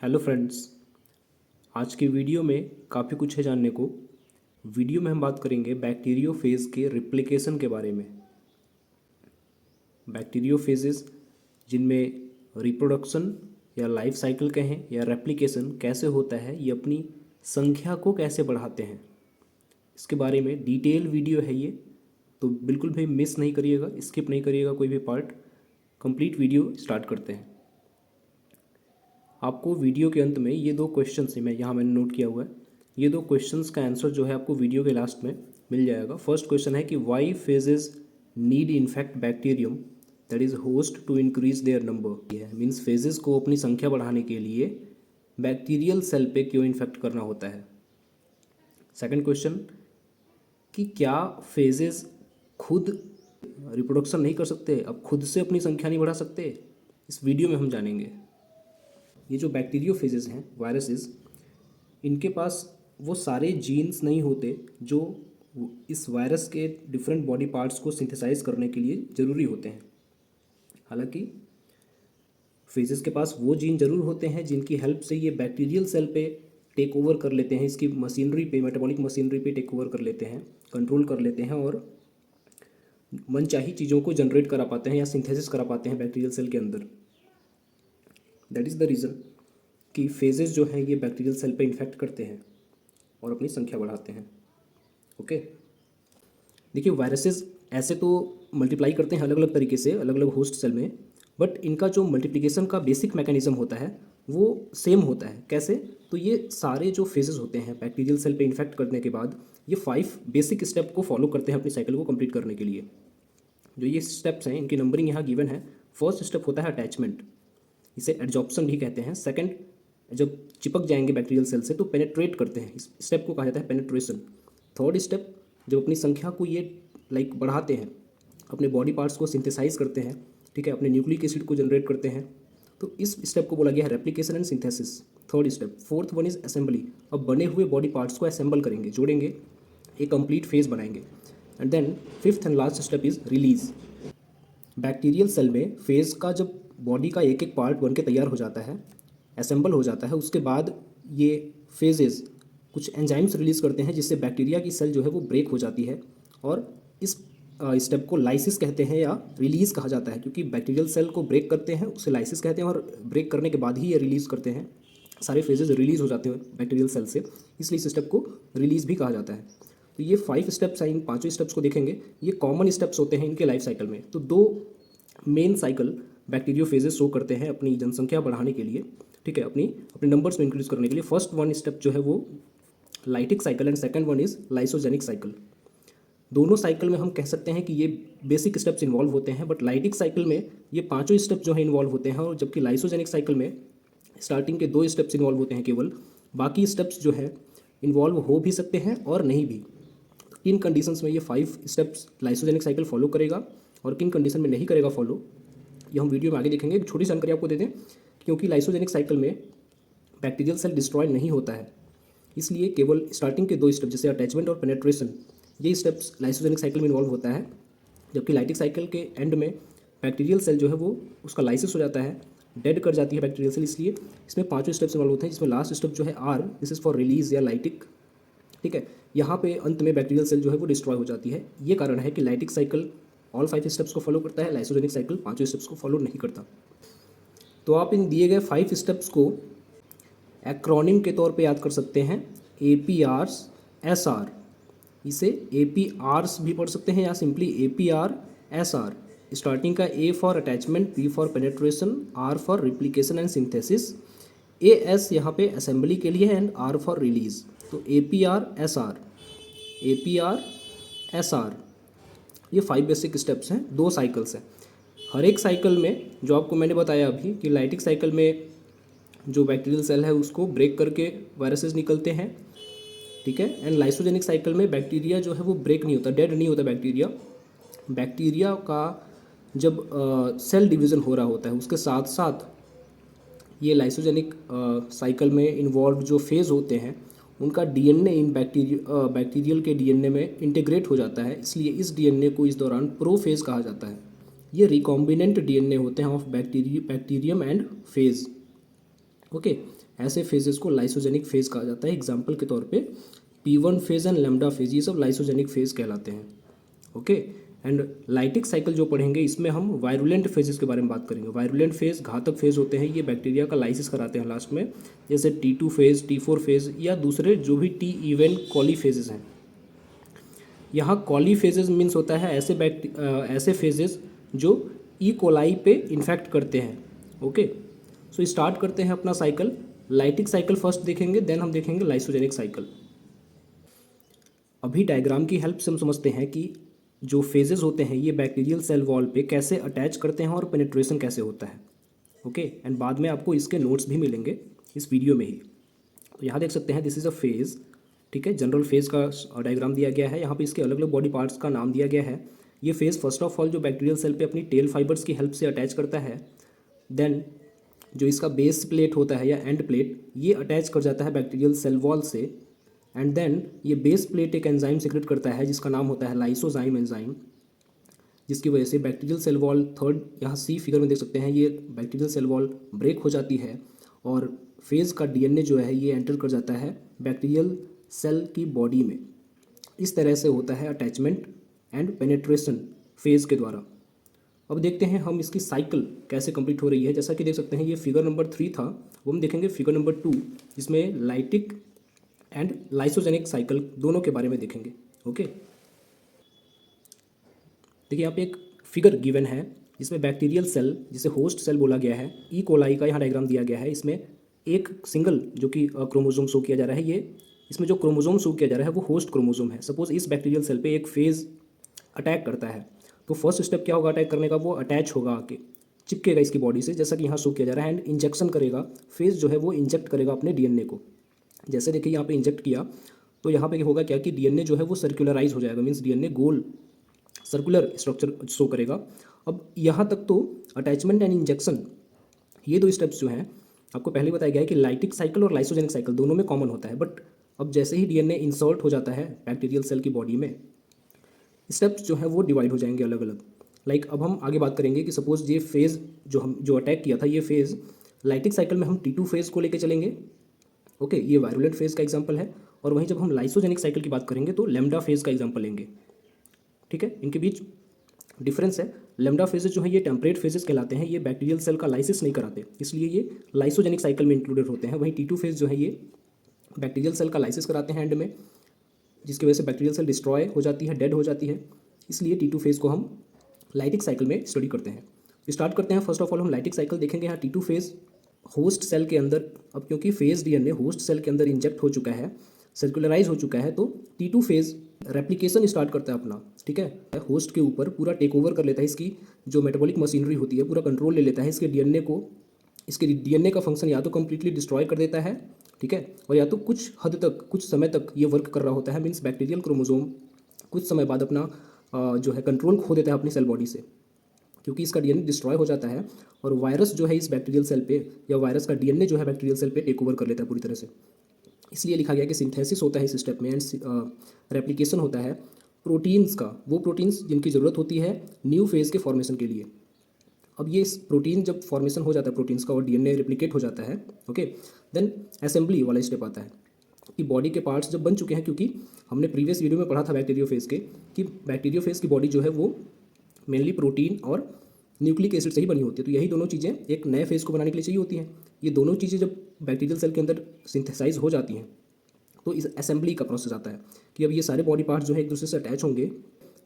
Hello friends, आज की video में काफ़ी कुछ है जानने को। वीडियो में हम बात करेंगे बैक्टीरियोफेज के रिप्लिकेशन के बारे में। बैक्टीरियोफेजेस जिनमें रिप्रोडक्शन या लाइफ साइकिल कहें या रेप्लिकेशन कैसे होता है, ये अपनी संख्या को कैसे बढ़ाते हैं, इसके बारे में डिटेल वीडियो है ये। तो बिल्कुल भी मिस नहीं करिएगा, स्किप नहीं करिएगा कोई भी पार्ट। कंप्लीट वीडियो स्टार्ट करते हैं। आपको वीडियो के अंत में ये दो क्वेश्चन से मैंने नोट किया हुआ है, ये दो क्वेश्चंस का आंसर जो है आपको वीडियो के लास्ट में मिल जाएगा। फर्स्ट क्वेश्चन है कि why phages need infect bacterium that is host to increase their number. ये मीन्स फेजेस को अपनी संख्या बढ़ाने के लिए बैक्टीरियल सेल पे क्यों इन्फेक्ट करना होता है। सेकंड क्वेश्चन कि क्या फेजेस खुद रिप्रोडक्शन नहीं कर सकते, अब खुद से अपनी संख्या नहीं बढ़ा सकते, इस वीडियो में हम जानेंगे। ये जो बैक्टीरियोफेजेस हैं, वायरसेस, इनके पास वो सारे जीन्स नहीं होते जो इस वायरस के डिफरेंट बॉडी पार्ट्स को सिंथेसाइज करने के लिए ज़रूरी होते हैं। हालांकि फेजेस के पास वो जीन जरूर होते हैं जिनकी हेल्प से ये बैक्टीरियल सेल पे टेक ओवर कर लेते हैं, इसकी मशीनरी पे, मेटाबॉलिक मशीनरी पे टेक ओवर कर लेते हैं, कंट्रोल कर लेते हैं और मनचाही चीज़ों को जनरेट करा पाते हैं या सिंथेसिस करा पाते हैं बैक्टीरियल सेल के अंदर। दैट इज़ द रीज़न कि फेजेस जो हैं ये बैक्टीरियल सेल पे इन्फेक्ट करते हैं और अपनी संख्या बढ़ाते हैं। ओके, देखिए वायरसेस ऐसे तो मल्टीप्लाई करते हैं अलग अलग तरीके से अलग अलग होस्ट सेल में, बट इनका जो मल्टीप्लिकेशन का बेसिक मैकेनिज्म होता है वो सेम होता है। कैसे? तो ये सारे जो फेजेस होते हैं बैक्टीरियल सेल पे इन्फेक्ट करने के बाद, ये 5 बेसिक स्टेप को फॉलो करते हैं अपनी साइकिल को कंप्लीट करने के लिए। जो ये स्टेप्स हैं इनकी नंबरिंग यहाँ गिवन है। फर्स्ट स्टेप होता है अटैचमेंट, इसे एडजॉर्प्शन भी कहते हैं। सेकंड, जब चिपक जाएंगे बैक्टीरियल सेल से तो पेनेट्रेट करते हैं, इस स्टेप को कहा जाता है पेनेट्रेशन। थर्ड स्टेप, जब अपनी संख्या को ये बढ़ाते हैं, अपने बॉडी पार्ट्स को सिंथेसाइज करते हैं, ठीक है, अपने न्यूक्लिक एसिड को जनरेट करते हैं, तो इस स्टेप को बोला गया है replication and synthesis, third step. Fourth one is assembly, अब बने हुए बॉडी पार्ट्स को असेंबल करेंगे, जोड़ेंगे, एक कंप्लीट फेज बनाएंगे। And then fifth and last step is release. Bacterial cell में फेज का जब बॉडी का एक एक पार्ट बन के तैयार हो जाता है, असेंबल हो जाता है, उसके बाद ये फेजेस कुछ एंजाइम्स रिलीज करते हैं जिससे बैक्टीरिया की सेल जो है वो ब्रेक हो जाती है, और इस स्टेप को लाइसिस कहते हैं या रिलीज कहा जाता है, क्योंकि बैक्टीरियल सेल को ब्रेक करते हैं उसे लाइसिस कहते हैं, और ब्रेक करने के बाद ही ये रिलीज करते हैं, सारे फेजेस रिलीज हो जाते हैं बैक्टीरियल सेल से, इसलिए इस स्टेप को रिलीज भी कहा जाता है। तो ये 5 स्टेप्स हैं, इन 5 स्टेप्स को देखेंगे, ये कॉमन स्टेप्स होते हैं इनके लाइफ साइकिल में। तो 2 मेन साइकिल बैक्टीरियोफेजेस शो करते हैं अपनी जनसंख्या बढ़ाने के लिए, ठीक है, अपने नंबर्स में इंक्रीज करने के लिए। फर्स्ट वन स्टेप जो है वो lytic cycle and second one is lysogenic cycle. दोनों साइकिल में हम कह सकते हैं कि ये बेसिक स्टेप्स इन्वॉल्व होते हैं, बट लाइटिक साइकिल में ये 5 स्टेप जो है इन्वॉल्व होते हैं, और जबकि लाइसोजेनिक साइकिल में स्टार्टिंग के 2 स्टेप्स इन्वॉल्व होते हैं केवल, बाकी स्टेप्स जो है इन्वॉल्व हो भी सकते हैं और नहीं भी। किन कंडीशंस में ये 5 स्टेप्स लाइसोजेनिक साइकिल फॉलो करेगा और किन कंडीशन में नहीं करेगा फॉलो, ये हम वीडियो में आगे देखेंगे। एक छोटी जानकारी आपको दे दें, क्योंकि लाइसोजेनिक साइकिल में बैक्टीरियल सेल डिस्ट्रॉय नहीं होता है, इसलिए केवल स्टार्टिंग के 2 स्टेप जैसे अटैचमेंट और पेनेट्रेशन, ये स्टेप्स लाइसोजेनिक साइकिल में इन्वॉल्व होता है, जबकि लाइटिक साइकिल के एंड में बैक्टीरियल सेल जो है वो उसका लाइसिस हो जाता है, डेड कर जाती है बैक्टीरियल सेल, इसलिए इसमें 5 स्टेप्स इन्वॉल्व होते हैं, जिसमें लास्ट स्टेप जो है are, this is for release या लाइटिक, ठीक है, यहाँ पे अंत में बैक्टीरियल सेल जो है वो डिस्ट्रॉय हो जाती है। ये कारण है कि लाइटिक साइकिल ऑल 5 स्टेप्स को फॉलो करता है, लाइसोजेनिक साइकिल 5 स्टेप्स को फॉलो नहीं करता। तो आप इन दिए गए 5 स्टेप्स को एक्रोनिम के तौर पे याद कर सकते हैं, APRs SR, इसे APRs भी पढ़ सकते हैं या सिंपली APR SR। स्टार्टिंग का A for attachment, P for penetration, R for replication and synthesis, AS यहाँ पे असेंबली के लिए एंड R फॉर रिलीज। तो APR SR, ये 5 बेसिक स्टेप्स हैं, 2 साइकिल्स हैं। हर एक साइकिल में जो आपको मैंने बताया अभी कि लाइटिक साइकिल में जो बैक्टीरियल सेल है उसको ब्रेक करके वायरसेस निकलते हैं, ठीक है, एंड लाइसोजेनिक साइकिल में बैक्टीरिया जो है वो ब्रेक नहीं होता, डेड नहीं होता बैक्टीरिया का जब सेल डिवीज़न हो रहा होता है, उसके साथ साथ ये लाइसोजेनिक साइकिल में इन्वॉल्व जो फेज़ होते हैं उनका DNA इन बैक्टीरियल के DNA में इंटीग्रेट हो जाता है, इसलिए इस DNA को इस दौरान प्रोफेज कहा जाता है। ये रिकॉम्बिनेंट DNA होते हैं of bacterium and phase. Okay, ऐसे फेजेस को लाइसोजेनिक फेज कहा जाता है। एग्जाम्पल के तौर पे P1 phase and lambda phase, ये सब लाइसोजेनिक फेज कहलाते हैं। ओके, एंड लाइटिक साइकिल जो पढ़ेंगे इसमें हम वायरुलेंट फेजेस के बारे में बात करेंगे। वायरुलेंट फेज घातक फेज होते हैं, ये बैक्टीरिया का लाइसिस कराते हैं लास्ट में, जैसे T2 फेज, T4 फेज या दूसरे जो भी टी इवन कॉली फेजेस हैं। यहाँ कॉली फेजेस मीन्स होता है ऐसे फेजेस जो ई कोलाई पे इन्फेक्ट करते हैं। ओके, सो स्टार्ट करते हैं अपना साइकिल। लाइटिक साइकिल फर्स्ट देखेंगे, देन हम देखेंगे लाइसोजेनिक साइकिल। अभी डायग्राम की हेल्प से हम समझते हैं कि जो फेजेस होते हैं ये बैक्टीरियल सेल वॉल पे कैसे अटैच करते हैं और पेनिट्रेशन कैसे होता है। ओके, एंड बाद में आपको इसके नोट्स भी मिलेंगे इस वीडियो में ही। तो यहाँ देख सकते हैं दिस इज़ अ फेज़, ठीक है, जनरल फेज़ का डायग्राम दिया गया है। यहाँ पे इसके अलग अलग बॉडी पार्ट्स का नाम दिया गया है। ये फेज़ फर्स्ट ऑफ ऑल जो बैक्टीरियल सेल पे अपनी टेल फाइबर्स की हेल्प से अटैच करता है, देन जो इसका बेस प्लेट होता है या एंड प्लेट, ये अटैच कर जाता है बैक्टीरियल सेल वॉल से, एंड देन ये बेस प्लेट एक एंजाइम सिक्रेट करता है जिसका नाम होता है लाइसोजाइम एंजाइम, जिसकी वजह से बैक्टीरियल सेल वॉल थर्ड, यहाँ सी फिगर में देख सकते हैं, ये बैक्टीरियल सेल वॉल ब्रेक हो जाती है और फेज़ का डीएनए जो है ये एंटर कर जाता है बैक्टीरियल सेल की बॉडी में। इस तरह से होता है अटैचमेंट एंड पेनेट्रेशन फेज़ के द्वारा। अब देखते हैं हम इसकी साइकिल कैसे कंप्लीट हो रही है। जैसा कि देख सकते हैं ये फिगर नंबर 3 था, वो हम देखेंगे फिगर नंबर 2, जिसमें लाइटिक एंड लाइसोजेनिक साइकिल दोनों के बारे में देखेंगे। ओके, देखिए यहाँ पे एक फिगर गिवन है जिसमें बैक्टीरियल सेल, जिसे होस्ट सेल बोला गया है, ई कोलाई का यहाँ डायग्राम दिया गया है। इसमें एक सिंगल जो कि क्रोमोजोम शो किया जा रहा है, ये इसमें जो क्रोमोजोम शो किया जा रहा है वो होस्ट क्रोमोजोम है। सपोज इस बैक्टीरियल सेल पे एक फेज अटैक करता है, तो फर्स्ट स्टेप क्या होगा अटैक करने का, वो अटैच होगा आके, चिपकेगा इसकी बॉडी से, जैसा कि यहाँ शो किया जा रहा है, एंड इंजेक्शन करेगा। फेज जो है वो इंजेक्ट करेगा अपने डीएनए को। जैसे देखिए यहाँ पे इंजेक्ट किया तो यहाँ पे होगा क्या कि डीएनए जो है वो सर्कुलराइज हो जाएगा, मीन्स डीएनए गोल सर्कुलर स्ट्रक्चर शो करेगा। अब यहाँ तक तो अटैचमेंट एंड इंजेक्शन, ये दो स्टेप्स जो हैं आपको पहले बताया गया है कि लाइटिक साइकिल और लाइसोजेनिक साइकिल दोनों में कॉमन होता है। बट अब जैसे ही डीएनए इंसर्ट हो जाता है बैक्टीरियल सेल की बॉडी में, स्टेप्स जो है वो डिवाइड हो जाएंगे अलग अलग। लाइक अब हम आगे बात करेंगे कि सपोज ये फेज़ जो अटैक किया था, ये फेज़ लाइटिक साइकिल में हम T2 फेज़ को लेके चलेंगे। ओके, ये वायरुलेंट फेज़ का एग्जांपल है। और वहीं जब हम लाइसोजेनिक साइकिल की बात करेंगे तो लैम्डा फेज़ का एग्जांपल लेंगे। ठीक है, इनके बीच डिफरेंस है। लैम्डा फेजेस जो है ये टेम्परेट फेजेस कहलाते हैं, ये बैक्टीरियल सेल का लाइसिस नहीं कराते, इसलिए ये लाइसोजेनिक साइकिल में इंक्लूडेड होते हैं। वहीं T2 फेज जो है ये बैक्टीरियल सेल का लाइसिस कराते हैं एंड में, जिसकी वजह से बैक्टीरियल सेल डिस्ट्रॉय हो जाती है, डेड हो जाती है। इसलिए T2 फेज को हम लाइटिक साइकिल में स्टडी करते हैं। स्टार्ट करते हैं। फर्स्ट ऑफ ऑल हम लाइटिक साइकिल देखेंगे। यहाँ T2 फेज होस्ट सेल के अंदर, अब क्योंकि फेज डीएनए होस्ट सेल के अंदर इंजेक्ट हो चुका है, सर्कुलराइज हो चुका है, तो T2 फेज रेप्लिकेशन स्टार्ट करता है अपना। ठीक है, होस्ट के ऊपर पूरा टेक ओवर कर लेता है, इसकी जो मेटाबॉलिक मशीनरी होती है पूरा कंट्रोल ले लेता है इसके डीएनए को। इसके डीएनए का फंक्शन या तो कंप्लीटली डिस्ट्रॉय कर देता है, ठीक है, और या तो कुछ हद तक, कुछ समय तक ये वर्क कर रहा होता है। मीन्स बैक्टीरियल क्रोमोजोम कुछ समय बाद अपना जो है कंट्रोल खो देता है अपनी सेल बॉडी से, क्योंकि इसका डीएनए डिस्ट्रॉय हो जाता है और वायरस जो है इस बैक्टीरियल सेल पे, या वायरस का डीएनए जो है बैक्टीरियल सेल पे टेक ओवर कर लेता है पूरी तरह से। इसलिए लिखा गया कि सिंथेसिस होता है इस स्टेप में एंड रेप्लिकेशन होता है प्रोटीन्स का, वो प्रोटीन्स जिनकी ज़रूरत होती है न्यू फेज़ के फॉर्मेशन के लिए। अब ये प्रोटीन जब फॉर्मेशन हो जाता है प्रोटीन्स का और डीएनए रेप्लिकेट हो जाता है, ओके, देन असेंबली वाला स्टेप आता है कि बॉडी के पार्ट्स जब बन चुके हैं, क्योंकि हमने प्रीवियस वीडियो में पढ़ा था बैक्टीरियोफेज के कि बैक्टीरियोफेज की बॉडी जो है वो मेनली प्रोटीन और न्यूक्लिक एसिड से ही बनी होती है। तो यही दोनों चीज़ें एक नए फेज़ को बनाने के लिए चाहिए होती हैं। ये दोनों चीज़ें जब बैक्टीरियल सेल के अंदर सिंथेसाइज हो जाती हैं तो इस असेंबली का प्रोसेस आता है कि अब ये सारे बॉडी पार्ट्स जो है एक दूसरे से अटैच होंगे,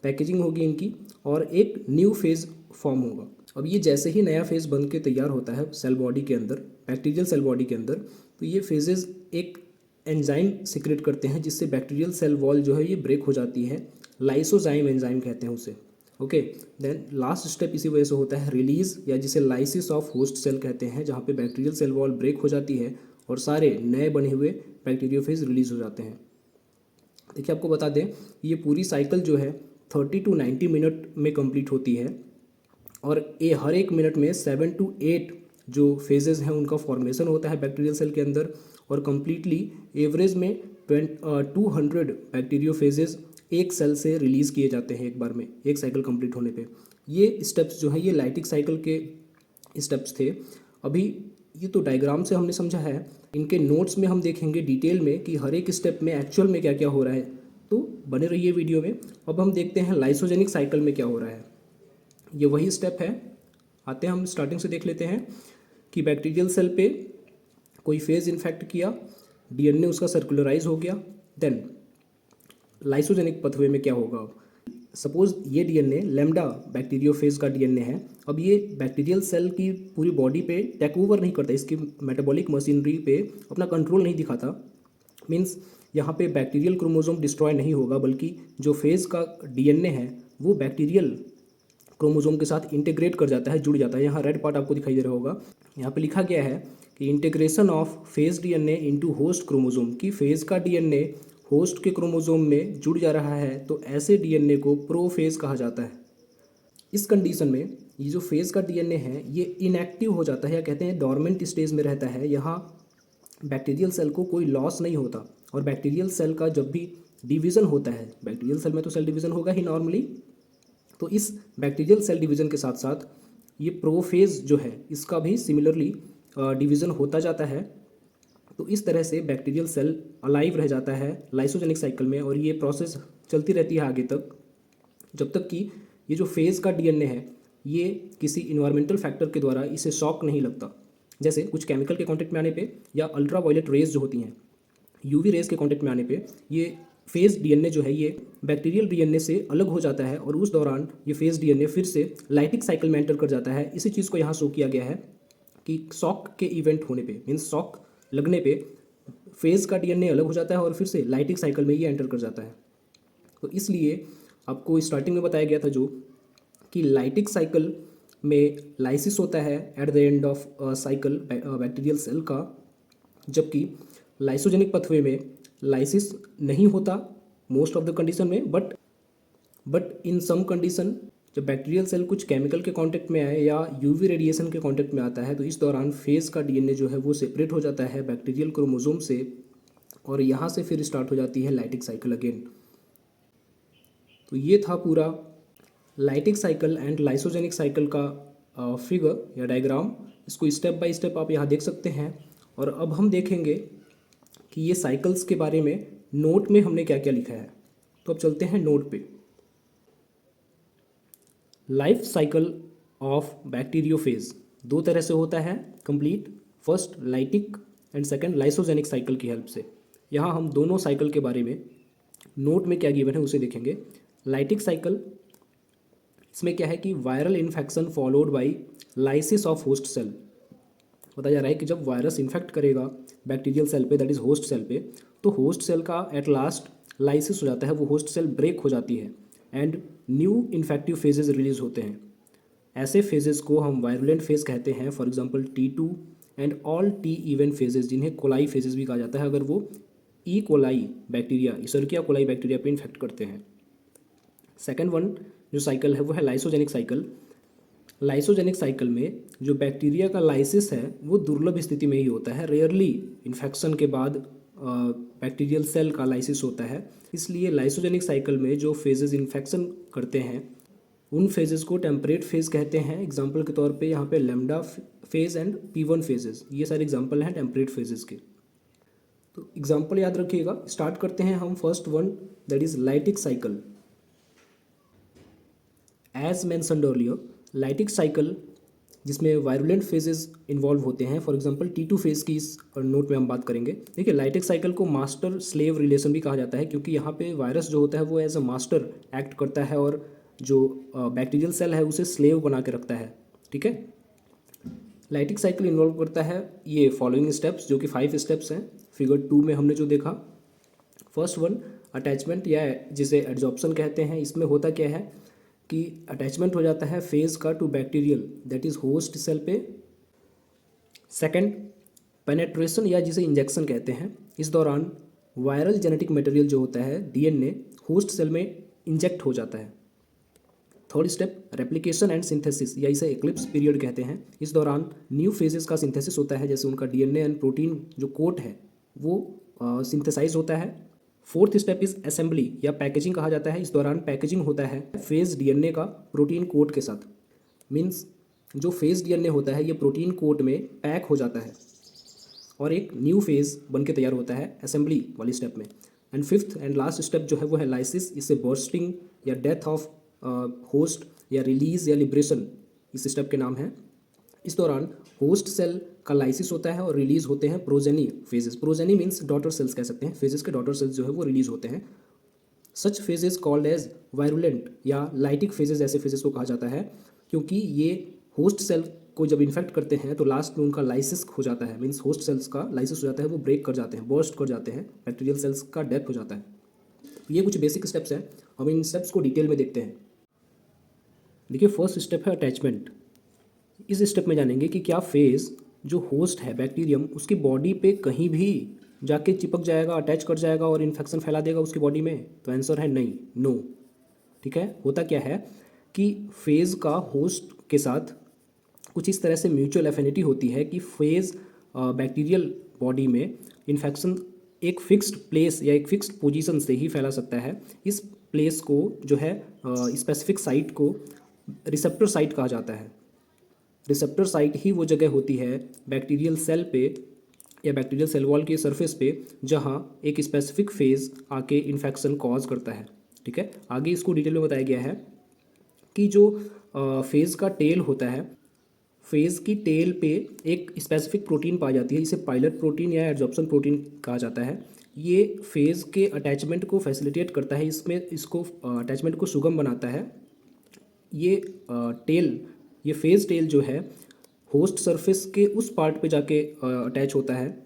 पैकेजिंग होगी इनकी और एक न्यू फेज़ फॉर्म होगा। अब ये जैसे ही नया फेज़ बन के तैयार होता है सेल बॉडी के अंदर, बैक्टीरियल सेल बॉडी के अंदर, तो ये फेजेस एक एंजाइम सिक्रेट करते हैं जिससे बैक्टीरियल सेल वॉल जो है ये ब्रेक हो जाती है। लाइसोजाइम एंजाइम कहते हैं उसे। ओके, देन लास्ट स्टेप इसी वजह से होता है रिलीज, या जिसे लाइसिस ऑफ होस्ट सेल कहते हैं, जहाँ पे बैक्टीरियल सेल वॉल ब्रेक हो जाती है और सारे नए बने हुए बैक्टीरियोफेज रिलीज हो जाते हैं। देखिए आपको बता दें ये पूरी साइकिल जो है 30 to 90 मिनट में कंप्लीट होती है और ये हर एक मिनट में 7 to 8 जो फेजेस हैं उनका फॉर्मेशन होता है बैक्टीरियल सेल के अंदर, और कम्प्लीटली एवरेज में 200 बैक्टीरियोफेजेस एक सेल से रिलीज़ किए जाते हैं एक बार में, एक साइकिल कंप्लीट होने पे। ये स्टेप्स जो है ये लाइटिक साइकिल के स्टेप्स थे। अभी ये तो डायग्राम से हमने समझा है, इनके नोट्स में हम देखेंगे डिटेल में कि हर एक स्टेप में एक्चुअल में क्या क्या हो रहा है। तो बने रहिए वीडियो में। अब हम देखते हैं लाइसोजेनिक साइकिल में क्या हो रहा है। ये वही स्टेप है। आते हैं हम स्टार्टिंग से देख लेते हैं कि बैक्टीरियल सेल पे कोई फेज इन्फेक्ट किया, डीएनए उसका सर्कुलराइज हो गया, देन लाइसोजेनिक पथवे में क्या होगा। सपोज ये डीएनए लैम्डा बैक्टीरियोफेज का डीएनए है। अब ये बैक्टीरियल सेल की पूरी बॉडी पे टेक ओवर नहीं करता, इसकी मेटाबॉलिक मशीनरी पे अपना कंट्रोल नहीं दिखाता। मीन्स यहाँ पे बैक्टीरियल क्रोमोसोम डिस्ट्रॉय नहीं होगा, बल्कि जो फेज का डीएनए है वो बैक्टीरियल क्रोमोसोम के साथ इंटीग्रेट कर जाता है, जुड़ जाता है। यहाँ रेड पार्ट आपको दिखाई दे रहा होगा, यहाँ पे लिखा गया है कि integration of phage DNA into host chromosome, की फेज का डीएनए होस्ट के क्रोमोसोम में जुड़ जा रहा है, तो ऐसे डीएनए को प्रोफेज कहा जाता है। इस कंडीशन में ये जो फेज का डीएनए है ये इनएक्टिव हो जाता है, या कहते हैं डॉर्मेंट स्टेज में रहता है। यहाँ बैक्टीरियल सेल को कोई लॉस नहीं होता, और बैक्टीरियल सेल का जब भी डिवीज़न होता है, बैक्टीरियल सेल में तो सेल डिवीज़न होगा ही नॉर्मली, तो इस बैक्टीरियल सेल डिवीज़न के साथ साथ ये प्रोफेज जो है इसका भी सिमिलरली डिवीज़न होता जाता है। तो इस तरह से बैक्टीरियल सेल अलाइव रह जाता है लाइसोजेनिक साइकिल में, और ये प्रोसेस चलती रहती है आगे तक, जब तक कि ये जो फेज़ का डीएनए है ये किसी इन्वायरमेंटल फैक्टर के द्वारा इसे शॉक नहीं लगता। जैसे कुछ केमिकल के कांटेक्ट में आने पे, या अल्ट्रा वायलेट रेज जो होती हैं, यूवी रेज के कांटेक्ट में आने पे, ये फेज़ डीएनए जो है ये बैक्टीरियल डीएनए से अलग हो जाता है, और उस दौरान ये फेज़ डीएनए फिर से लाइटिक साइकिल में एंटर कर जाता है। इसी चीज़ को यहाँ शो किया गया है कि शॉक के इवेंट होने पे, मीन्स शॉक लगने पे फेज़ का डीएनए अलग हो जाता है और फिर से लाइटिक साइकिल में ये एंटर कर जाता है। तो इसलिए आपको स्टार्टिंग में बताया गया था जो कि लाइटिक साइकिल में लाइसिस होता है at the end of cycle bacterial cell का, जबकि लाइसोजेनिक पथवे में लाइसिस नहीं होता मोस्ट ऑफ द कंडीशन में, बट इन सम कंडीशन जब बैक्टीरियल सेल कुछ केमिकल के कांटेक्ट में आए या यूवी रेडिएशन के कांटेक्ट में आता है, तो इस दौरान फेज का डीएनए जो है वो सेपरेट हो जाता है बैक्टीरियल क्रोमोसोम से, और यहाँ से फिर स्टार्ट हो जाती है लाइटिक साइकिल अगेन। तो ये था पूरा lytic cycle and lysogenic cycle का फिगर या डायग्राम। इसको स्टेप बाय स्टेप आप यहाँ देख सकते हैं। और अब हम देखेंगे कि ये साइकिल्स के बारे में नोट में हमने क्या क्या लिखा है। तो अब चलते हैं नोट पे। लाइफ साइकिल ऑफ बैक्टीरियोफेज दो तरह से होता है complete, first lytic and second lysogenic cycle की हेल्प से। यहाँ हम दोनों साइकिल के बारे में नोट में क्या गिवन है उसे देखेंगे। लाइटिक साइकिल, इसमें क्या है कि viral infection followed by lysis of host cell. बताया जा रहा है कि जब वायरस इन्फेक्ट करेगा बैक्टीरियल सेल पे, दैट इज होस्ट सेल पे, तो होस्ट सेल का एट लास्ट लाइसिस हो जाता है, वो होस्ट सेल ब्रेक हो जाती है and new infective phases release होते हैं। ऐसे फेजेस को हम वायरुलेंट फेज कहते हैं। For example T2 and all T even phages, जिन्हें कोलाई फेजेस भी कहा जाता है, अगर वो E coli bacteria, Escherichia coli bacteria पे इन्फेक्ट करते हैं। सेकेंड वन जो साइकिल है वो है लाइसोजेनिक साइकिल। लाइसोजेनिक साइकिल में जो बैक्टीरिया का लाइसिस है वो दुर्लभ स्थिति में ही होता है, रेयरली इन्फेक्शन के बाद बैक्टीरियल सेल का लाइसिस होता है। इसलिए लाइसोजेनिक साइकिल में जो फेजेस इन्फेक्शन करते हैं उन फेजेस को टेम्परेट फेज कहते हैं। एग्जांपल के तौर पे यहाँ पे lambda phase and P1 phases, ये सारे एग्जांपल हैं टेम्परेट फेजेस के। तो एग्जांपल याद रखिएगा। स्टार्ट करते हैं हम first one, that is lytic cycle. As mentioned earlier, lytic cycle जिसमें वायरुलेंट फेजेस इन्वॉल्व होते हैं, फॉर एग्जांपल T2 फेज की इस नोट में हम बात करेंगे। देखिए लाइटिक साइकिल को मास्टर स्लेव रिलेशन भी कहा जाता है, क्योंकि यहाँ पे वायरस जो होता है वो एज अ मास्टर एक्ट करता है और जो बैक्टीरियल सेल है उसे स्लेव बना के रखता है। ठीक है, लाइटिक साइकिल इन्वॉल्व करता है ये फॉलोइंग स्टेप्स, जो कि 5 स्टेप्स हैं फिगर 2 में हमने जो देखा। फर्स्ट वन अटैचमेंट, या जिसे एड्जॉर्प्शन कहते हैं। इसमें होता क्या है कि अटैचमेंट हो जाता है फेज का to bacterial that is host cell पे। सेकंड पेनेट्रेशन, या जिसे इंजेक्शन कहते हैं। इस दौरान वायरल जेनेटिक मटेरियल जो होता है डीएनए होस्ट सेल में इंजेक्ट हो जाता है। Third step replication and synthesis, या इसे एक्लिप्स पीरियड कहते हैं। इस दौरान न्यू फेजेस का सिंथेसिस होता है, जैसे उनका डीएनए एंड प्रोटीन जो कोट है वो सिंथेसाइज होता है। फोर्थ स्टेप इज असेंबली या पैकेजिंग कहा जाता है। इस दौरान पैकेजिंग होता है फेज डीएनए का प्रोटीन कोट के साथ। मीन्स जो फेज डीएनए होता है ये प्रोटीन कोट में पैक हो जाता है और एक न्यू फेज बन के तैयार होता है असेंबली वाली स्टेप में। And fifth and last step जो है वो है लाइसिस। इससे बर्स्टिंग या डेथ ऑफ होस्ट या रिलीज या लिब्रेशन इस स्टेप के नाम है। इस दौरान होस्ट सेल का लाइसिस होता है और रिलीज होते हैं progeny phases. Progeny means daughter cells कह सकते हैं, फेजेस के डॉटर सेल्स जो है वो रिलीज होते हैं। सच फेजेस कॉल्ड एज वायरुलेंट या लाइटिक फेजेस, ऐसे फेजेस को कहा जाता है क्योंकि ये होस्ट सेल को जब इन्फेक्ट करते हैं तो लास्ट में उनका लाइसिस हो जाता है, मीन्स होस्ट सेल्स का लाइसिस हो जाता है, वो ब्रेक कर जाते हैं, बर्स्ट कर जाते हैं, बैक्टीरियल सेल्स का डेथ हो जाता है। ये कुछ बेसिक स्टेप्स हैं, हम इन स्टेप्स को डिटेल में देखते हैं। देखिए फर्स्ट स्टेप है अटैचमेंट। इस स्टेप में जानेंगे कि क्या फेज जो होस्ट है बैक्टीरियम उसकी बॉडी पे कहीं भी जाके चिपक जाएगा, अटैच कर जाएगा और इन्फेक्शन फैला देगा उसकी बॉडी में, तो आंसर है नहीं, नो। ठीक है, होता क्या है कि फेज का होस्ट के साथ कुछ इस तरह से म्यूचुअल एफिनिटी होती है कि फेज बैक्टीरियल बॉडी में इन्फेक्शन एक फिक्स्ड प्लेस या एक फिक्स्ड पोजीशन से ही फैला सकता है। इस प्लेस को जो है स्पेसिफिक साइट को रिसेप्टर साइट कहा जाता है। रिसेप्टर साइट ही वो जगह होती है बैक्टीरियल सेल पे या बैक्टीरियल सेल वॉल के सरफेस पे जहाँ एक स्पेसिफिक फेज आके इन्फेक्शन कॉज करता है। ठीक है, आगे इसको डिटेल में बताया गया है कि जो फेज का टेल होता है, फेज की टेल पे एक स्पेसिफिक प्रोटीन पाई जाती है, इसे पायलट प्रोटीन या एडजॉर्प्शन प्रोटीन कहा जाता है। ये फेज के अटैचमेंट को फैसिलिटेट करता है, इसमें इसको अटैचमेंट को सुगम बनाता है। ये टेल, ये फेज टेल जो है होस्ट सरफेस के उस पार्ट पे जाके अटैच होता है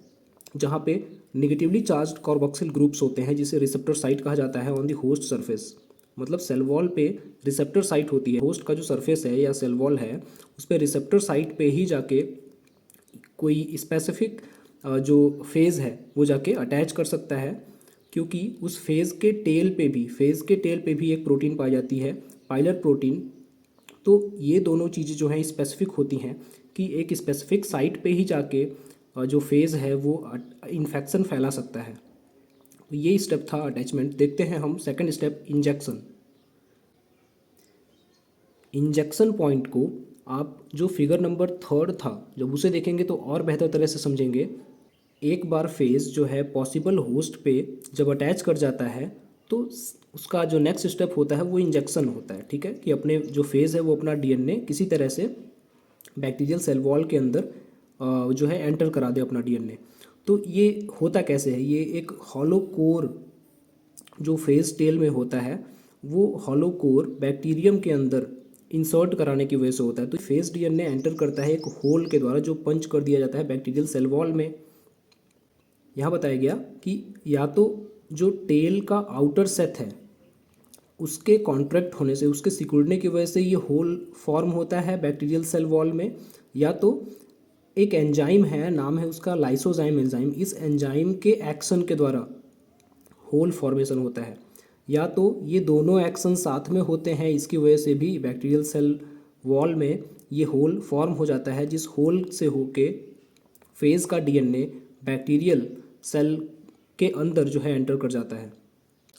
जहाँ पे निगेटिवली चार्ज्ड कार्बोक्सिल ग्रुप्स होते हैं, जिसे रिसेप्टर साइट कहा जाता है ऑन दी होस्ट सरफेस। मतलब सेल वॉल पे रिसेप्टर साइट होती है, होस्ट का जो सरफेस है या सेल वॉल है उस पर रिसेप्टर साइट पे ही जाके कोई स्पेसिफिक जो फेज़ है वो जाके अटैच कर सकता है, क्योंकि उस फेज़ के टेल पे भी एक प्रोटीन पाई जाती है, पायलट प्रोटीन। तो ये दोनों चीज़ें जो हैं स्पेसिफिक होती हैं कि एक स्पेसिफिक साइट पे ही जाके जो फेज़ है वो इन्फेक्शन फैला सकता है। तो ये स्टेप था अटैचमेंट। देखते हैं हम second step, injection. Injection point को आप जो फिगर नंबर 3 था जब उसे देखेंगे तो और बेहतर तरह से समझेंगे। एक बार फेज जो है पॉसिबल होस्ट पे जब अटैच कर जाता है तो उसका जो नेक्स्ट स्टेप होता है वो इंजेक्शन होता है। ठीक है, कि अपने जो फेज़ है वो अपना डीएनए किसी तरह से बैक्टीरियल सेल वॉल के अंदर जो है एंटर करा दे अपना डीएनए। तो ये होता कैसे है, ये एक हॉलो कोर जो फेज टेल में होता है वो हॉलो कोर बैक्टीरियम के अंदर इंसर्ट कराने की वजह से होता है। तो फेज डीएनए एंटर करता है एक होल के द्वारा जो पंच कर दिया जाता है बैक्टीरियल सेल वॉल में। यहाँ बताया गया कि या तो जो टेल का आउटर सेट है उसके कॉन्ट्रैक्ट होने से, उसके सिकुड़ने की वजह से ये होल फॉर्म होता है बैक्टीरियल सेल वॉल में, या तो एक एंजाइम है, नाम है उसका लाइसोजाइम एंजाइम, इस एंजाइम के एक्शन के द्वारा होल फॉर्मेशन होता है, या तो ये दोनों एक्शन साथ में होते हैं, इसकी वजह से भी बैक्टीरियल सेल वॉल में ये होल फॉर्म हो जाता है, जिस होल से होके फेज का डीएनए बैक्टीरियल सेल के अंदर जो है एंटर कर जाता है।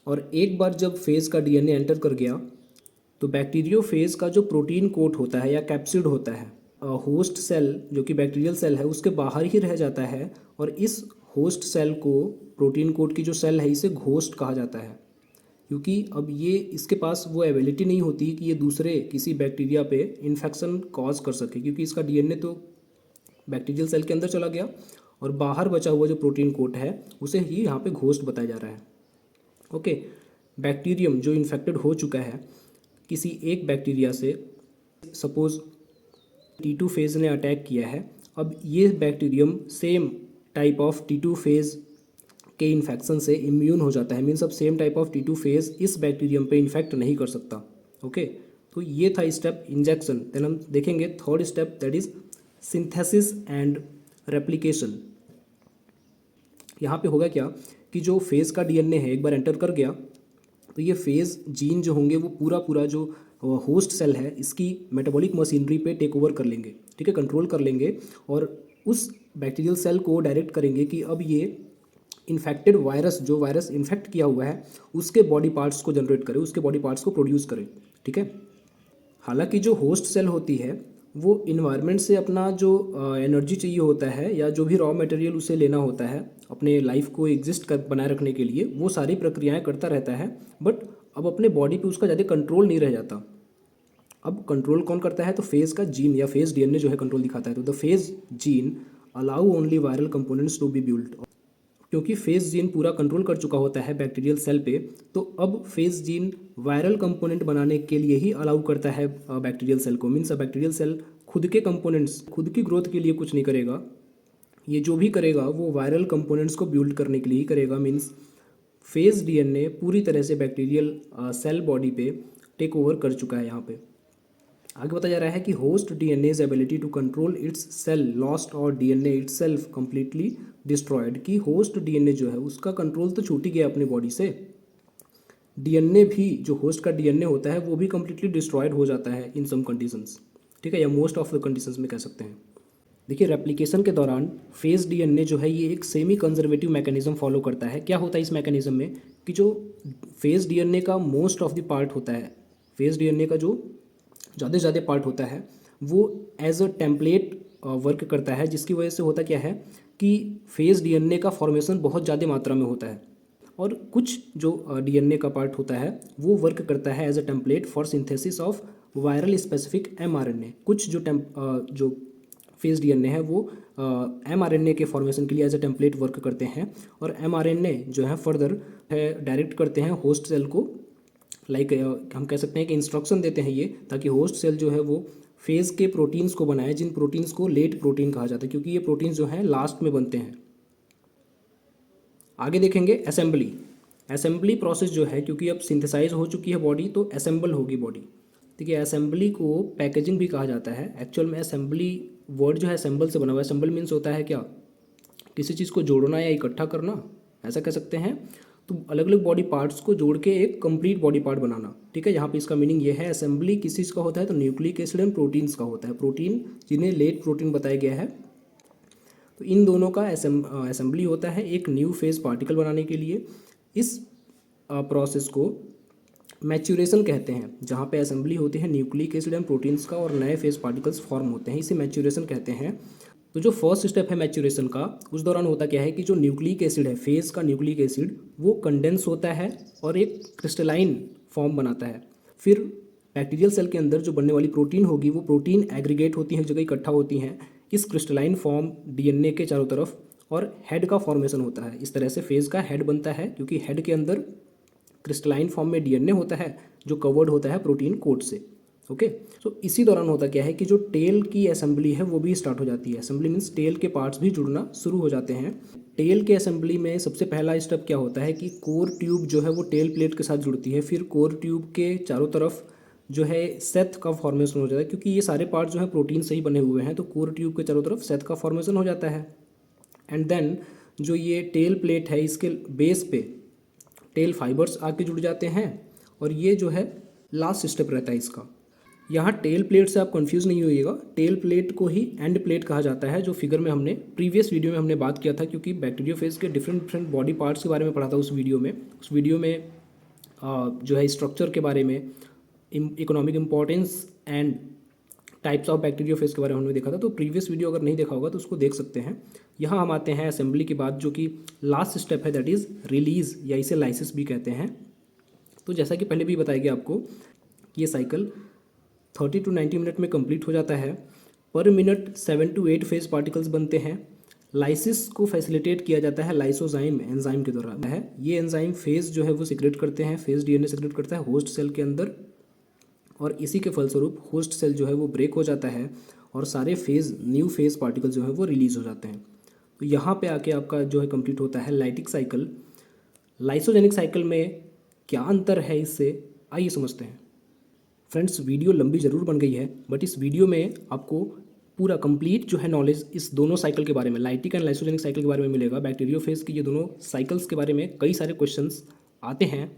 और एक बार जब फेज का डीएनए एंटर कर गया तो बैक्टीरियोफेज का जो प्रोटीन कोट होता है या कैप्सिड होता है होस्ट सेल जो कि बैक्टीरियल सेल है उसके बाहर ही रह जाता है, और इस होस्ट सेल को प्रोटीन कोट की जो सेल है इसे घोस्ट कहा जाता है, क्योंकि अब ये इसके पास वो एबिलिटी नहीं होती कि ये दूसरे किसी बैक्टीरिया पे इन्फेक्शन कॉज कर सके, क्योंकि इसका डीएनए तो बैक्टीरियल सेल के अंदर चला गया और बाहर बचा हुआ जो प्रोटीन कोट है उसे ही यहाँ पे घोस्ट बताया जा रहा है। ओके, बैक्टीरियम जो इन्फेक्टेड हो चुका है किसी एक बैक्टीरिया से, सपोज T2 फेज़ ने अटैक किया है, अब ये bacterium same type of T2 phase के इन्फेक्शन से इम्यून हो जाता है, मीन्स अब same type of T2 phase इस बैक्टीरियम पे इन्फेक्ट नहीं कर सकता। ओके, तो ये था स्टेप इंजेक्शन। देन हम देखेंगे third step, that is synthesis and replication. यहाँ पे होगा क्या कि जो फेज़ का डीएनए है एक बार एंटर कर गया तो ये फेज़ जीन जो होंगे वो पूरा जो होस्ट सेल है इसकी मेटाबॉलिक मशीनरी पे टेक ओवर कर लेंगे, ठीक है, कंट्रोल कर लेंगे, और उस बैक्टीरियल सेल को डायरेक्ट करेंगे कि अब ये इन्फेक्टेड वायरस, जो वायरस इन्फेक्ट किया हुआ है उसके बॉडी पार्ट्स को जनरेट करे, उसके बॉडी पार्ट्स को प्रोड्यूस करे। ठीक है, हालांकि जो होस्ट सेल होती है वो इन्वायरमेंट से अपना जो एनर्जी चाहिए होता है या जो भी रॉ मटेरियल उसे लेना होता है अपने लाइफ को एग्जिस्ट कर बनाए रखने के लिए, वो सारी प्रक्रियाएं करता रहता है। बट अब अपने बॉडी पे उसका ज़्यादा कंट्रोल नहीं रह जाता। अब कंट्रोल कौन करता है? तो फेज का जीन या फेज डीएनए जो है कंट्रोल दिखाता है। तो the phage gene allow only viral components to be build. क्योंकि फेज जीन पूरा कंट्रोल कर चुका होता है बैक्टीरियल सेल पे, तो अब फेज जीन वायरल कंपोनेंट बनाने के लिए ही अलाउ करता है बैक्टीरियल सेल को। मीन्स बैक्टीरियल सेल खुद के कंपोनेंट्स, खुद की ग्रोथ के लिए कुछ नहीं करेगा। ये जो भी करेगा वो वायरल कंपोनेंट्स को बिल्ड करने के लिए ही करेगा। मीन्स फेज डीएनए पूरी तरह से बैक्टीरियल सेल बॉडी पे टेक ओवर कर चुका है। यहाँ पे आगे बताया जा रहा है कि host DNA's ability to control its cell lost और डीएनए इटसेल्फ कंप्लीटली डिस्ट्रॉयड। कि होस्ट डीएनए जो है उसका कंट्रोल तो छूट ही गया अपनी बॉडी से, डीएनए भी, जो होस्ट का डीएनए होता है वो भी कंप्लीटली डिस्ट्रॉयड हो जाता है इन सम कंडीशंस, ठीक है, या मोस्ट ऑफ द कंडीशंस में कह सकते हैं। देखिए रेप्लिकेशन के दौरान फेज डीएनए जो है ये एक सेमी कंजर्वेटिव मैकेनिज्म फॉलो करता है। क्या होता है इस मैकेनिज्म में कि जो फेज डीएनए का मोस्ट ऑफ द पार्ट होता है, फेज डीएनए का जो ज़्यादा से ज़्यादा पार्ट होता है वो एज अ टेम्पलेट वर्क करता है, जिसकी वजह से होता क्या है कि फेज डीएनए का फॉर्मेशन बहुत ज़्यादा मात्रा में होता है। और कुछ जो डीएनए का पार्ट होता है वो वर्क करता है as a template for synthesis of viral specific mRNA. कुछ जो फेज डीएनए है वो एमआरएनए के फॉर्मेशन के लिए एज अ टेम्पलेट वर्क करते हैं, और एमआरएनए जो है फर्दर डायरेक्ट करते हैं होस्ट सेल को। लाइक हम कह सकते हैं कि इंस्ट्रक्शन देते हैं ये, ताकि होस्ट सेल जो है वो फेज के प्रोटीन्स को बनाए, जिन प्रोटीन्स को लेट प्रोटीन कहा जाता है, क्योंकि ये प्रोटीन्स जो हैं लास्ट में बनते हैं। आगे देखेंगे असेंबली। असेंबली प्रोसेस जो है, क्योंकि अब सिंथेसाइज हो चुकी है बॉडी तो असेंबल होगी बॉडी। ठीक है, असेंबली को पैकेजिंग भी कहा जाता है। एक्चुअल में असेंबली वर्ड जो है असेंबल से बना हुआ है। असेंबल मीन्स होता है क्या, किसी चीज़ को जोड़ना या इकट्ठा करना, ऐसा कह सकते हैं। तो अलग अलग बॉडी पार्ट्स को जोड़ के एक कंप्लीट बॉडी पार्ट बनाना। ठीक है, यहाँ पे इसका मीनिंग ये है। असेंबली किस चीज़ का होता है? तो न्यूक्लिक एसिड एंड प्रोटीन्स का होता है। प्रोटीन जिन्हें लेट प्रोटीन बताया गया है, तो इन दोनों का असेंबली होता है एक न्यू फेज पार्टिकल बनाने के लिए। इस प्रोसेस को मैच्यूरेशन कहते हैं, जहाँ पे असेंबली होती है न्यूक्लिक एसिड एंड प्रोटीन्स का और नए फेज पार्टिकल्स फॉर्म होते हैं, इसे मैच्यूरेशन कहते हैं। तो जो फर्स्ट स्टेप है मैच्यूरेशन का, उस दौरान होता क्या है कि जो न्यूक्लिक एसिड है, फेज का न्यूक्लिक एसिड, वो कंडेंस होता है और एक क्रिस्टलाइन फॉर्म बनाता है। फिर बैक्टीरियल सेल के अंदर जो बनने वाली प्रोटीन होगी, वो प्रोटीन एग्रीगेट होती हैं, जगह इकट्ठा होती हैं इस क्रिस्टलाइन फॉर्म डीएनए के चारों तरफ, और हेड का फॉर्मेशन होता है। इस तरह से फेज का हेड बनता है, क्योंकि हेड के अंदर क्रिस्टलाइन फॉर्म में डीएनए होता है जो कवर्ड होता है प्रोटीन कोट से। ओके, तो इसी दौरान होता क्या है कि जो टेल की असेंबली है वो भी स्टार्ट हो जाती है। असेंबली मीन्स टेल के पार्ट्स भी जुड़ना शुरू हो जाते हैं। टेल के असेंबली में सबसे पहला स्टेप क्या होता है कि कोर ट्यूब जो है वो टेल प्लेट के साथ जुड़ती है। फिर कोर ट्यूब के चारों तरफ जो है सेथ का फॉर्मेशन हो जाता है, क्योंकि ये सारे पार्ट जो है प्रोटीन से ही बने हुए हैं। तो कोर ट्यूब के चारों तरफ सेथ का फॉर्मेशन हो जाता है। एंड देन जो ये टेल प्लेट है, इसके बेस पे टेल फाइबर्स आके जुड़ जाते हैं, और ये जो है लास्ट स्टेप रहता है इसका। यहाँ टेल प्लेट से आप कंफ्यूज नहीं होइएगा, टेल प्लेट को ही एंड प्लेट कहा जाता है, जो फिगर में हमने प्रीवियस वीडियो में हमने बात किया था। क्योंकि बैक्टीरियोफेज के डिफरेंट बॉडी पार्ट्स के बारे में पढ़ा था उस वीडियो में जो है स्ट्रक्चर के बारे में, economic importance and types of bacteriophage के बारे में हमने देखा था। तो प्रीवियस वीडियो अगर नहीं देखा होगा तो उसको देख सकते हैं। यहाँ हम आते हैं असेंबली के बाद, जो कि लास्ट स्टेप है, दैट इज़ रिलीज, या इसे लाइसिस भी कहते हैं। तो जैसा कि पहले भी बताया गया आपको, ये साइकिल 30 to 90 मिनट में कंप्लीट हो जाता है। पर मिनट 7 to 8 फेज पार्टिकल्स बनते हैं। लाइसिस को फैसिलिटेट किया जाता है लाइसोजाइम एंजाइम के द्वारा है। ये एंजाइम फेज जो है वो सिक्रेट करते हैं, फेज डीएनए सिक्रेट करता है होस्ट सेल के अंदर, और इसी के फलस्वरूप होस्ट सेल जो है वो ब्रेक हो जाता है और सारे फेज, न्यू फेज पार्टिकल जो है वो रिलीज हो जाते हैं। तो यहाँ पे आके आपका जो है कंप्लीट होता है लाइटिक साइकिल। लाइसोजेनिक साइकिल में क्या अंतर है इससे, आइए समझते हैं। फ्रेंड्स, वीडियो लंबी ज़रूर बन गई है, बट इस वीडियो में आपको पूरा कंप्लीट जो है नॉलेज इस दोनों साइकिल के बारे में, लाइटिक एंड लाइसोजेनिक साइकिल के बारे में मिलेगा। बैक्टीरियोफेज की ये दोनों साइकिल्स के बारे में कई सारे क्वेश्चंस आते हैं।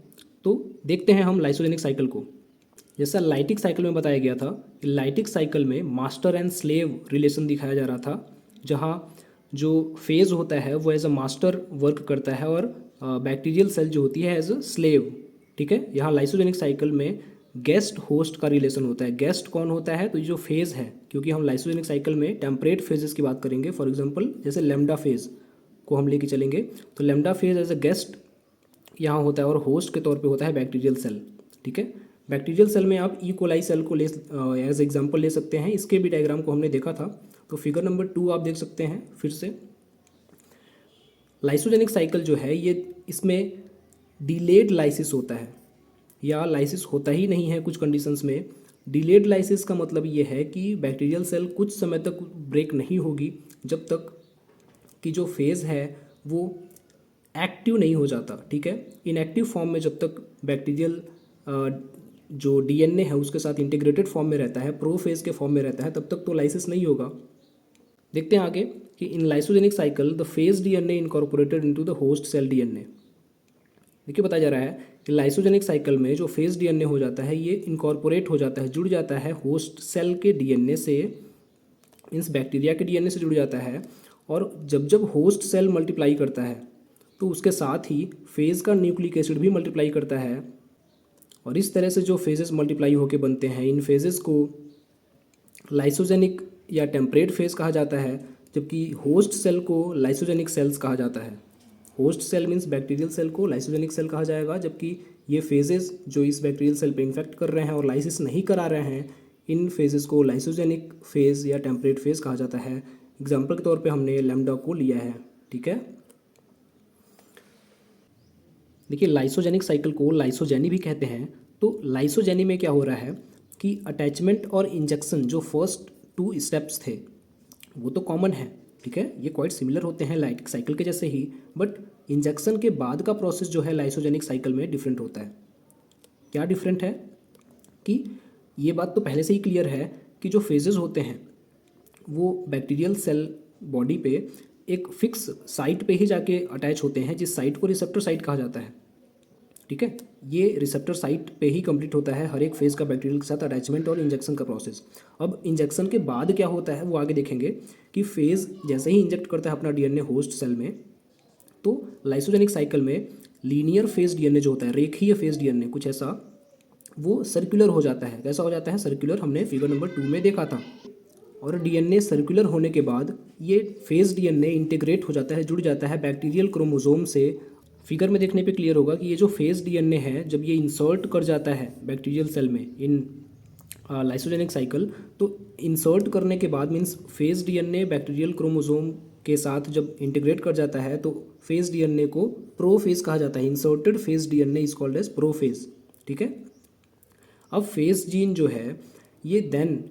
तो देखते हैं हम लाइसोजेनिक साइकिल को। जैसा लाइटिक साइकिल में बताया गया था कि लाइटिक साइकिल में मास्टर एंड स्लेव रिलेशन दिखाया जा रहा था, जहाँ जो फेज होता है वो एज अ मास्टर वर्क करता है और बैक्टीरियल सेल जो होती है एज अ स्लेव। ठीक है, यहाँ लाइसोजेनिक साइकिल में गेस्ट होस्ट का रिलेशन होता है। गेस्ट कौन होता है? तो ये जो फेज़ है, क्योंकि हम लाइसोजेनिक साइकिल में टेम्परेट फेजेस की बात करेंगे। फॉर एग्जांपल जैसे लैम्डा फेज़ को हम लेके चलेंगे, तो lambda phage as a guest यहाँ होता है और होस्ट के तौर पे होता है बैक्टीरियल सेल। ठीक है, बैक्टीरियल सेल में आप ई कोलाई सेल को ले एज एग्जांपल ले सकते हैं। इसके भी डायग्राम को हमने देखा था, तो फिगर नंबर 2 आप देख सकते हैं फिर से। लाइसोजेनिक साइकिल जो है ये, इसमें डिलेड लाइसिस होता है या लाइसिस होता ही नहीं है कुछ कंडीशंस में। डिलेड लाइसिस का मतलब ये है कि बैक्टीरियल सेल कुछ समय तक ब्रेक नहीं होगी जब तक कि जो फेज़ है वो एक्टिव नहीं हो जाता। ठीक है, इनएक्टिव फॉर्म में जब तक बैक्टीरियल जो डीएनए है उसके साथ इंटीग्रेटेड फॉर्म में रहता है, प्रोफेज के फॉर्म में रहता है, तब तक तो लाइसिस नहीं होगा। देखते हैं आगे कि in lysogenic cycle the phage DNA incorporated into the host cell DNA. देखिए बताया जा रहा है कि लाइसोजेनिक साइकिल में जो फेज डीएनए हो जाता है ये इनकॉर्पोरेट हो जाता है, जुड़ जाता है होस्ट सेल के डीएनए से, मीन्स बैक्टीरिया के डीएनए से जुड़ जाता है। और जब जब होस्ट सेल मल्टीप्लाई करता है तो उसके साथ ही फेज़ का न्यूक्लिक एसिड भी मल्टीप्लाई करता है, और इस तरह से जो फेजेस मल्टीप्लाई होकर बनते हैं, इन फेजेस को लाइसोजेनिक या टेम्परेट फेज कहा जाता है, जबकि होस्ट सेल को लाइसोजेनिक सेल्स कहा जाता है। Host cell means bacterial cell को लाइसोजेनिक सेल कहा जाएगा, जबकि ये फेजेस जो इस बैक्टीरियल सेल पे इन्फेक्ट कर रहे हैं और लाइसिस नहीं करा रहे हैं, इन फेजेस को लाइसोजेनिक फेज या टेम्परेट फेज कहा जाता है। एग्जाम्पल के तौर पे हमने लैम्डा को लिया है। ठीक है, देखिए लाइसोजेनिक साइकिल को लाइसोजेनी भी कहते हैं। तो लाइसोजेनी में क्या हो रहा है कि अटैचमेंट और इंजेक्शन जो फर्स्ट 2 स्टेप्स थे वो तो कॉमन है। ठीक है, ये क्वाइट सिमिलर होते हैं लाइटिक साइकिल के जैसे ही, बट इंजेक्शन के बाद का प्रोसेस जो है लाइसोजेनिक साइकिल में डिफरेंट होता है। क्या डिफरेंट है कि ये बात तो पहले से ही क्लियर है कि जो फेजेस होते हैं वो बैक्टीरियल सेल बॉडी पे एक फिक्स साइट पे ही जाके अटैच होते हैं, जिस साइट को रिसेप्टर साइट कहा जाता है। ठीक है, ये रिसेप्टर साइट पे ही कंप्लीट होता है हर एक फेज का बैक्टीरियल के साथ अटैचमेंट और इंजेक्शन का प्रोसेस। अब इंजेक्शन के बाद क्या होता है वो आगे देखेंगे कि फेज जैसे ही इंजेक्ट करता है अपना डीएनए होस्ट सेल में, तो लाइसोजेनिक साइकिल में लीनियर फेज डीएनए जो होता है, रेखीय फेज डीएनए कुछ ऐसा, वो सर्कुलर हो जाता है। कैसा हो जाता है? सर्कुलर, हमने फिगर नंबर 2 में देखा था। और डीएनए सर्कुलर होने के बाद ये फेज डीएनए इंटीग्रेट हो जाता है, जुड़ जाता है बैक्टीरियल क्रोमोसोम से। फिगर में देखने पे क्लियर होगा कि ये जो फेज डीएनए है जब ये इंसर्ट कर जाता है बैक्टीरियल सेल में इन लाइसोजेनिक साइकिल, तो इंसर्ट करने के बाद means phase DNA bacterial chromosome के साथ जब इंटीग्रेट कर जाता है तो फेज डीएनए को प्रोफेज कहा जाता है। Inserted phage DNA is called as prophage. ठीक है, अब फेज जीन जो है ये देन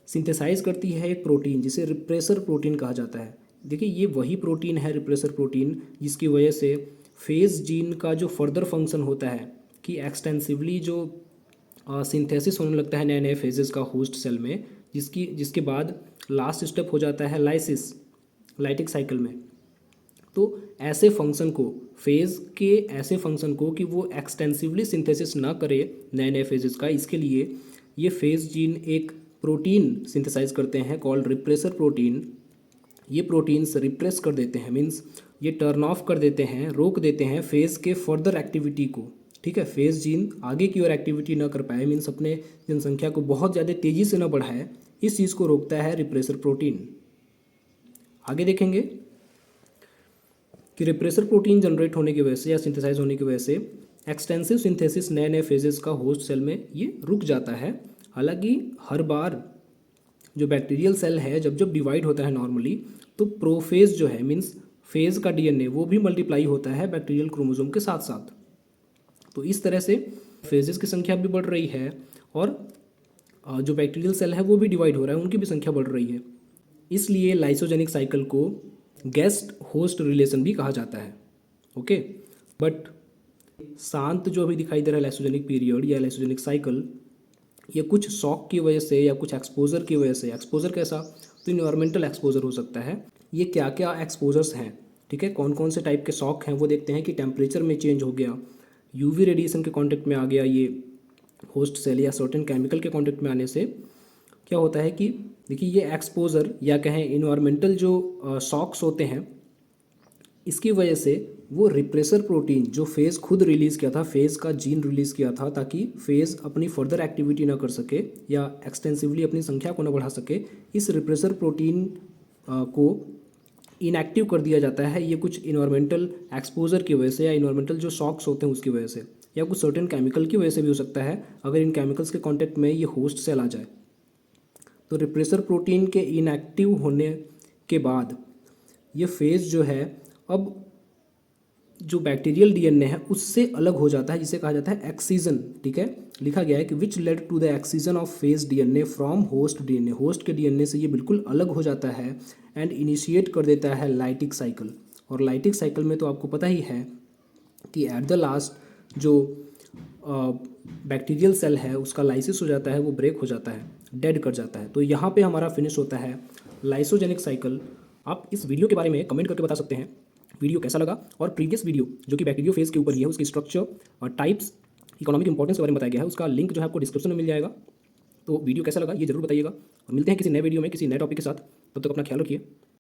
सिंथेसाइज करती है एक प्रोटीन जिसे रिप्रेसर प्रोटीन कहा जाता है। देखिए ये वही प्रोटीन है रिप्रेसर प्रोटीन जिसकी वजह से फेज जीन का जो फर्दर फंक्शन होता है कि एक्सटेंसिवली जो सिंथेसिस होने लगता है नए नए फेजेस का होस्ट सेल में, जिसके बाद लास्ट स्टेप हो जाता है लाइसिस लाइटिक साइकिल में। तो ऐसे फंक्शन को, फेज़ के ऐसे फंक्शन को कि वो एक्सटेंसिवली सिंथेसिस ना करे नए नए फेजेस का, इसके लिए ये फेज जीन एक प्रोटीन सिंथेसाइज करते हैं कॉल्ड रिप्रेसर प्रोटीन। ये प्रोटीन्स रिप्रेस कर देते हैं, मीन्स ये टर्न ऑफ कर देते हैं, रोक देते हैं फेज़ के फर्दर एक्टिविटी को। ठीक है, फेज जीन आगे की ओर एक्टिविटी ना कर पाए, मीन्स अपने जनसंख्या को बहुत ज़्यादा तेज़ी से ना बढ़ाए, इस चीज़ को रोकता है रिप्रेसर प्रोटीन। आगे देखेंगे कि रिप्रेसर प्रोटीन जनरेट होने की वजह से या सिंथेसाइज होने की वजह से एक्सटेंसिव सिंथेसिस नए नए फेजेस का होस्ट सेल में ये रुक जाता है। हालांकि हर बार जो बैक्टीरियल सेल है जब जब डिवाइड होता है नॉर्मली, तो प्रोफेज जो है मीन्स फेज का डीएनए वो भी मल्टीप्लाई होता है बैक्टीरियल क्रोमोसोम के साथ साथ। तो इस तरह से फेजेस की संख्या भी बढ़ रही है और जो बैक्टीरियल सेल है वो भी डिवाइड हो रहा है, उनकी भी संख्या बढ़ रही है। इसलिए लाइसोजेनिक साइकिल को गेस्ट होस्ट रिलेशन भी कहा जाता है। ओके, बट शांत जो अभी दिखाई दे रहा है लाइसोजेनिक पीरियड या लाइसोजेनिक साइकिल, ये कुछ शॉक की वजह से या कुछ एक्सपोजर की वजह से, एक्सपोजर कैसा, तो इन्वायरमेंटल एक्सपोजर हो सकता है। ये क्या क्या एक्सपोजर्स हैं, ठीक है, कौन कौन से टाइप के शॉक हैं वो देखते हैं कि टेम्परेचर में चेंज हो गया, यूवी रेडिएशन के कांटेक्ट में आ गया ये होस्ट सेल, या सर्टेन केमिकल के कांटेक्ट में आने से क्या होता है कि देखिए ये एक्सपोजर या कहें इन्वायरमेंटल जो शॉक्स होते हैं, इसकी वजह से वो रिप्रेसर प्रोटीन जो फेज़ खुद रिलीज़ किया था, फेज़ का जीन रिलीज़ किया था ताकि फेज़ अपनी फर्दर एक्टिविटी ना कर सके या एक्सटेंसिवली अपनी संख्या को ना बढ़ा सके, इस रिप्रेसर प्रोटीन को इनएक्टिव कर दिया जाता है। ये कुछ इन्वायरमेंटल एक्सपोजर की वजह से या इन्वायरमेंटल जो शॉक्स होते हैं उसकी वजह से, या कुछ सर्टेन केमिकल की वजह से भी हो सकता है, अगर इन केमिकल्स के कांटेक्ट में ये होस्ट सेल आ जाए। तो रिप्रेसर प्रोटीन के इनएक्टिव होने के बाद ये फेज़ जो है अब जो बैक्टीरियल डीएनए है उससे अलग हो जाता है, जिसे कहा जाता है एक्सीजन। ठीक है, लिखा गया है कि which led to the excision of phage DNA from host DNA. Host के डीएनए से ये बिल्कुल अलग हो जाता है एंड इनिशिएट कर देता है लाइटिक साइकिल। और लाइटिक साइकिल में तो आपको पता ही है कि एट द लास्ट जो बैक्टीरियल सेल है उसका लाइसिस हो जाता है, वो ब्रेक हो जाता है, डेड कर जाता है। तो यहाँ पे हमारा फिनिश होता है लाइसोजेनिक साइकिल। आप इस वीडियो के बारे में कमेंट करके बता सकते हैं वीडियो कैसा लगा, और प्रीवियस वीडियो जो कि बैक्टीरियो फेज के ऊपर ही है उसकी स्ट्रक्चर और टाइप्स, इकोनॉमिक इंपॉर्टेंस के बारे में बताया गया है, उसका लिंक जो है आपको डिस्क्रिप्शन में मिल जाएगा। तो वीडियो कैसा लगा ये जरूर बताइएगा, और मिलते हैं किसी नए वीडियो में किसी नए टॉपिक के साथ। तब तक अपना ख्याल रखिए।